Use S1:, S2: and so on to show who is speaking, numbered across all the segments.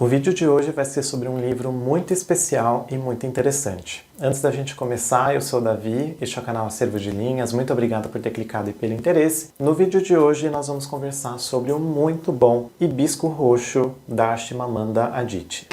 S1: O vídeo de hoje vai ser sobre um livro muito especial e muito interessante. Antes da gente começar, eu sou o Davi, este é o canal Acervo de Linhas, muito obrigado por ter clicado e pelo interesse. No vídeo de hoje nós vamos conversar sobre o muito bom Hibisco Roxo da Chimamanda Adichie.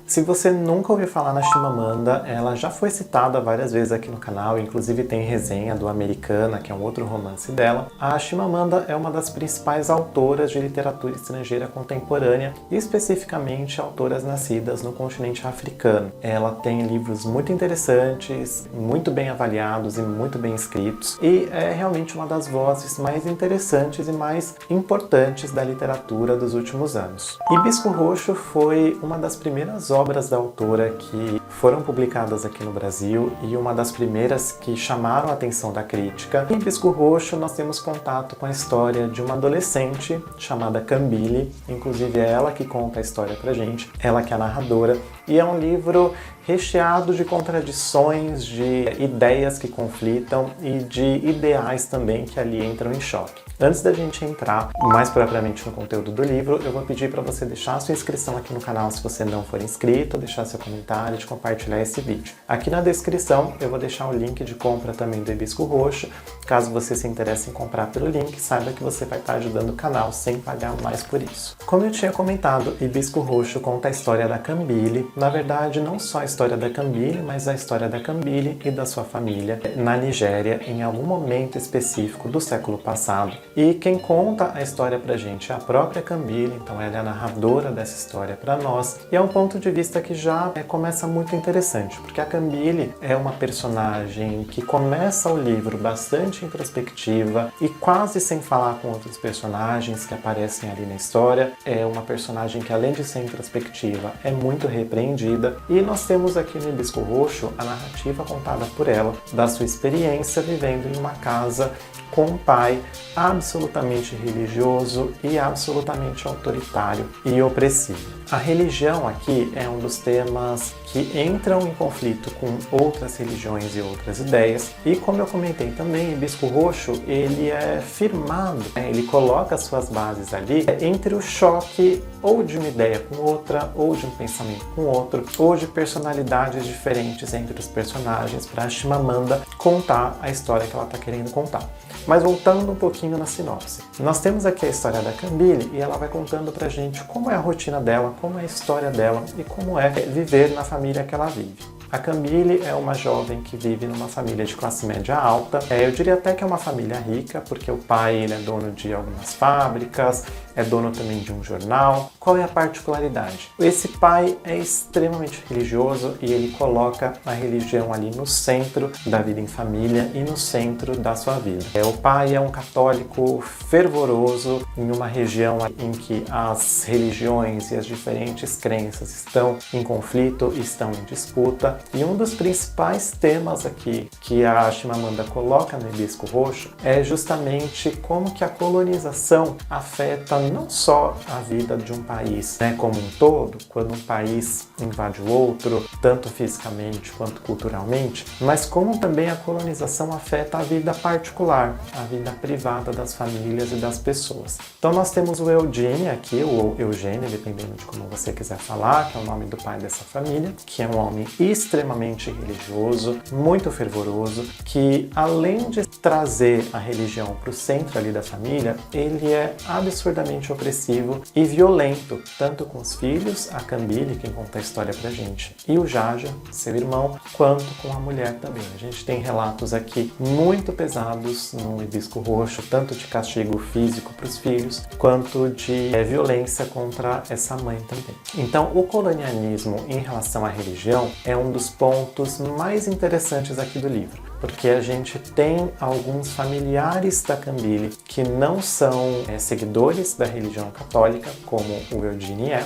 S1: Se você nunca ouviu falar na Chimamanda, ela já foi citada várias vezes aqui no canal, inclusive tem resenha do Americana, que é um outro romance dela. A Chimamanda é uma das principais autoras de literatura estrangeira contemporânea, e especificamente autoras nascidas no continente africano. Ela tem livros muito interessantes, muito bem avaliados e muito bem escritos, e é realmente uma das vozes mais interessantes e mais importantes da literatura dos últimos anos. Hibisco Roxo foi uma das primeiras obras da autora que foram publicadas aqui no Brasil e uma das primeiras que chamaram a atenção da crítica. Em Hibisco Roxo nós temos contato com a história de uma adolescente chamada Cambile, inclusive é ela que conta a história pra gente, ela que é a narradora, e é um livro recheado de contradições, de ideias que conflitam e de ideais também que ali entram em choque. Antes da gente entrar mais propriamente no conteúdo do livro, eu vou pedir para você deixar sua inscrição aqui no canal se você não for inscrito, deixar seu comentário e compartilhar esse vídeo. Aqui na descrição eu vou deixar o link de compra também do Hibisco Roxo. Caso você se interesse em comprar pelo link, saiba que você vai estar ajudando o canal sem pagar mais por isso. Como eu tinha comentado, Hibisco Roxo conta a história da Cambile, na verdade não só a história da Cambile, mas a história da Cambile e da sua família na Nigéria em algum momento específico do século passado. E quem conta a história pra gente é a própria Cambile, então ela é a narradora dessa história pra nós, e é um ponto de vista que já começa muito interessante, porque a Cambile é uma personagem que começa o livro bastante introspectiva e quase sem falar com outros personagens que aparecem ali na história. É uma personagem que, além de ser introspectiva, é muito repreendida, e nós temos aqui no Hibisco Roxo a narrativa contada por ela da sua experiência vivendo em uma casa com um pai absolutamente religioso e absolutamente autoritário e opressivo. A religião aqui é um dos temas que entram em conflito com outras religiões e outras ideias, e como eu comentei também, Hibisco Roxo ele é firmado, ele coloca suas bases ali entre o choque ou de uma ideia com outra, ou de um pensamento com outro, ou de personalidades diferentes entre os personagens, para a Chimamanda contar a história que ela está querendo contar. Mas voltando um pouquinho na sinopse. Nós temos aqui a história da Cambile e ela vai contando pra gente como é a rotina dela, como é a história dela e como é viver na família que ela vive. A Cambile é uma jovem que vive numa família de classe média alta. Eu diria até que é uma família rica, porque o pai ele é dono de algumas fábricas, é dono também de um jornal. Qual é a particularidade? Esse pai é extremamente religioso e ele coloca a religião ali no centro da vida em família e no centro da sua vida. O pai é um católico fervoroso em uma região em que as religiões e as diferentes crenças estão em conflito, estão em disputa. E um dos principais temas aqui que a Chimamanda coloca no Hibisco Roxo é justamente como que a colonização afeta não só a vida de um país, como um todo, quando um país invade o outro, tanto fisicamente quanto culturalmente, mas como também a colonização afeta a vida particular, a vida privada das famílias e das pessoas. Então nós temos o Eugene aqui, ou Eugênio, dependendo de como você quiser falar, que é o nome do pai dessa família, que é um homem extremamente religioso, muito fervoroso, que além de trazer a religião para o centro ali da família, ele é absurdamente opressivo e violento, tanto com os filhos, a Cambile, quem conta a história pra gente, e o Jaja, seu irmão, quanto com a mulher também. A gente tem relatos aqui muito pesados no Hibisco Roxo, tanto de castigo físico para os filhos, quanto de violência contra essa mãe também. Então, o colonialismo em relação à religião é um dos pontos mais interessantes aqui do livro, porque a gente tem alguns familiares da Cambile que não são seguidores da religião católica, como o Eugene é,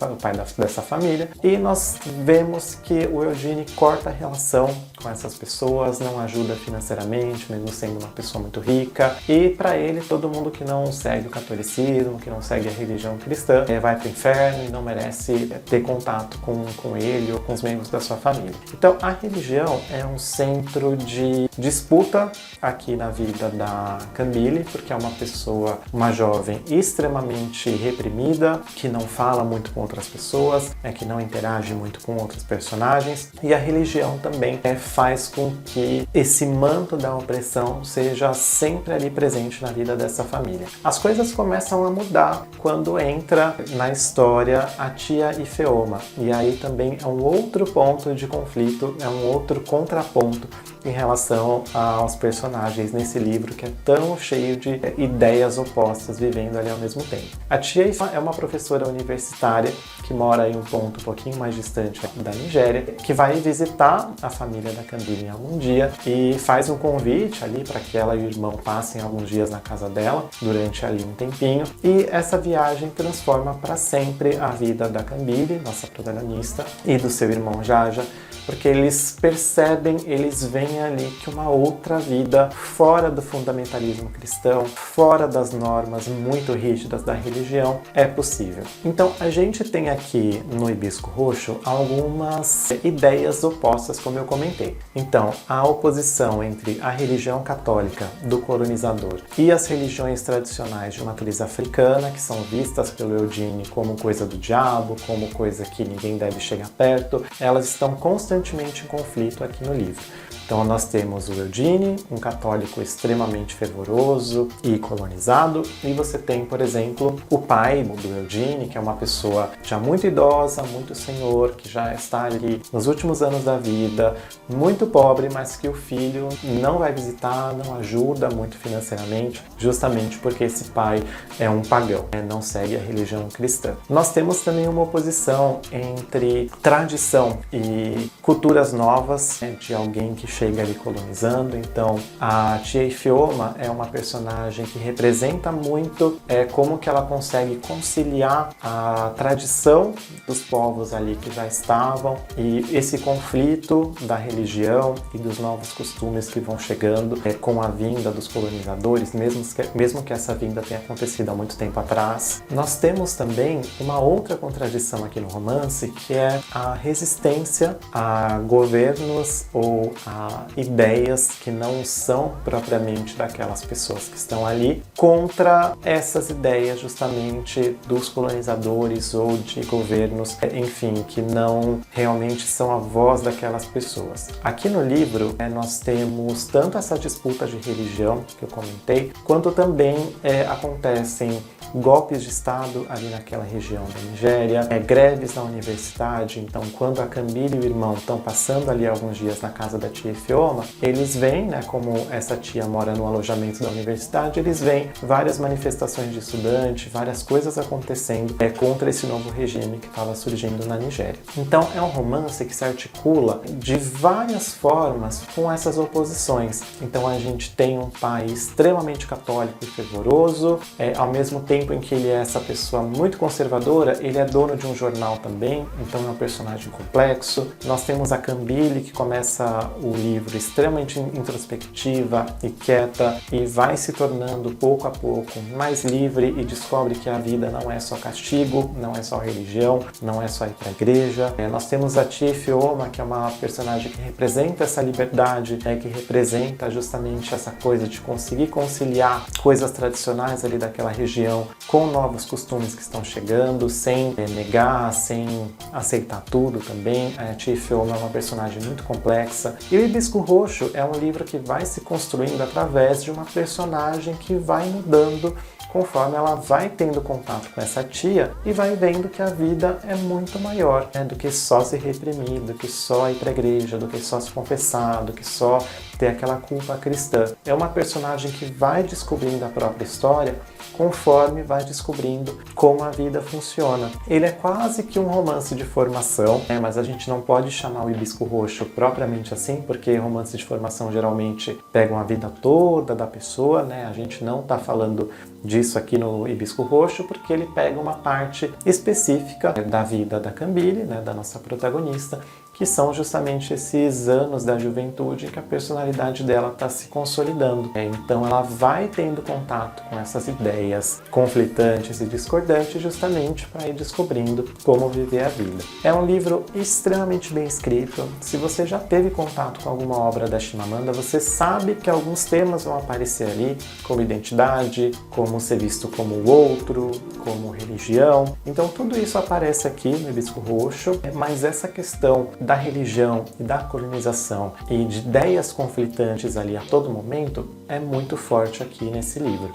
S1: o pai dessa família, e nós vemos que o Eugene corta a relação com essas pessoas, não ajuda financeiramente, mesmo sendo uma pessoa muito rica, e para ele, todo mundo que não segue o catolicismo, que não segue a religião cristã, vai para o inferno e não merece ter contato com ele ou com os membros da sua família. Então, a religião é um centro de disputa aqui na vida da Cambile, porque é uma pessoa, uma jovem extremamente reprimida, que não fala muito com outras pessoas, que não interage muito com outros personagens, e a religião também faz com que esse manto da opressão seja sempre ali presente na vida dessa família. As coisas começam a mudar quando entra na história a tia Ifeoma, e aí também é um outro ponto de conflito, é um outro contraponto em relação aos personagens nesse livro que é tão cheio de ideias opostas vivendo ali ao mesmo tempo. A tia Ifeoma é uma professora universitária que mora em um ponto um pouquinho mais distante da Nigéria, que vai visitar a família da Cambile em algum dia e faz um convite ali para que ela e o irmão passem alguns dias na casa dela durante ali um tempinho, e essa viagem transforma para sempre a vida da Cambile, nossa protagonista, e do seu irmão Jaja, porque eles percebem, eles veem ali que uma outra vida fora do fundamentalismo cristão, fora das normas muito rígidas da religião, é possível. Então a gente tem aqui no Hibisco Roxo algumas ideias opostas, como eu comentei. Então, a oposição entre a religião católica do colonizador e as religiões tradicionais de matriz africana, que são vistas pelo Eugene como coisa do diabo, como coisa que ninguém deve chegar perto, elas estão constantemente em conflito aqui no livro. Então nós temos o Eugene, um católico extremamente fervoroso e colonizado, e você tem, por exemplo, o pai do Eugene, que é uma pessoa já muito idosa, muito senhor, que já está ali nos últimos anos da vida, muito pobre, mas que o filho não vai visitar, não ajuda muito financeiramente, justamente porque esse pai é um pagão, não segue a religião cristã. Nós temos também uma oposição entre tradição e culturas novas, de alguém que chega ali colonizando. Então a tia Ifeoma é uma personagem que representa muito como que ela consegue conciliar a tradição dos povos ali que já estavam e esse conflito da religião e dos novos costumes que vão chegando com a vinda dos colonizadores, mesmo que essa vinda tenha acontecido há muito tempo atrás. Nós temos também uma outra contradição aqui no romance, que é a resistência a governos ou a ideias que não são propriamente daquelas pessoas que estão ali, contra essas ideias justamente dos colonizadores ou de governos, enfim, que não realmente são a voz daquelas pessoas. Aqui no livro nós temos tanto essa disputa de religião que eu comentei, quanto também acontecem golpes de Estado ali naquela região da Nigéria, greves na universidade. Então quando a Cambile e o irmão estão passando ali alguns dias na casa da tia Ifeoma, eles veem, como essa tia mora no alojamento da universidade, eles veem várias manifestações de estudante, várias coisas acontecendo contra esse novo regime que estava surgindo na Nigéria. Então é um romance que se articula de várias formas com essas oposições. Então a gente tem um pai extremamente católico e fervoroso, ao mesmo tempo em que ele é essa pessoa muito conservadora, ele é dono de um jornal também, então é um personagem complexo. Nós temos a Cambile, que começa o livro extremamente introspectiva e quieta e vai se tornando pouco a pouco mais livre e descobre que a vida não é só castigo, não é só religião, não é só ir para a igreja. Nós temos a tia Ifeoma, que é uma personagem que representa essa liberdade, que representa justamente essa coisa de conseguir conciliar coisas tradicionais ali daquela região com novos costumes que estão chegando, sem negar, sem aceitar tudo também. A tia Ifeoma é uma personagem muito complexa. E o Hibisco Roxo é um livro que vai se construindo através de uma personagem que vai mudando conforme ela vai tendo contato com essa tia e vai vendo que a vida é muito maior, do que só se reprimir, do que só ir para a igreja, do que só se confessar, do que só ter aquela culpa cristã. É uma personagem que vai descobrindo a própria história conforme vai descobrindo como a vida funciona. Ele é quase que um romance de formação, mas a gente não pode chamar o Hibisco Roxo propriamente assim, porque romances de formação geralmente pegam a vida toda da pessoa, A gente não está falando disso aqui no Hibisco Roxo, porque ele pega uma parte específica da vida da Cambile, da nossa protagonista, que são justamente esses anos da juventude em que a personalidade dela está se consolidando. Então ela vai tendo contato com essas ideias conflitantes e discordantes justamente para ir descobrindo como viver a vida. É um livro extremamente bem escrito. Se você já teve contato com alguma obra da Chimamanda, você sabe que alguns temas vão aparecer ali, como identidade, como ser visto como o outro, como religião. Então tudo isso aparece aqui no Hibisco Roxo, mas essa questão da religião e da colonização e de ideias conflitantes ali a todo momento é muito forte aqui nesse livro.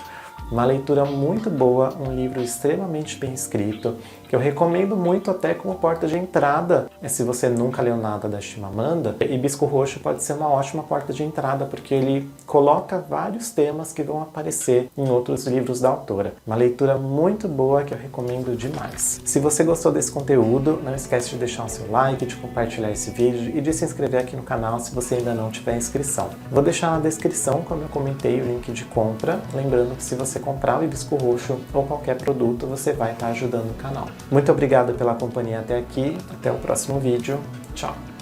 S1: Uma leitura muito boa, um livro extremamente bem escrito, que eu recomendo muito até como porta de entrada. Se você nunca leu nada da Chimamanda, Hibisco Roxo pode ser uma ótima porta de entrada, porque ele coloca vários temas que vão aparecer em outros livros da autora. Uma leitura muito boa que eu recomendo demais. Se você gostou desse conteúdo, não esquece de deixar o seu like, de compartilhar esse vídeo e de se inscrever aqui no canal se você ainda não tiver inscrição. Vou deixar na descrição, como eu comentei, o link de compra. Lembrando que se você comprar o Hibisco Roxo ou qualquer produto, você vai estar ajudando o canal. Muito obrigado pela companhia até aqui, até o próximo vídeo, tchau!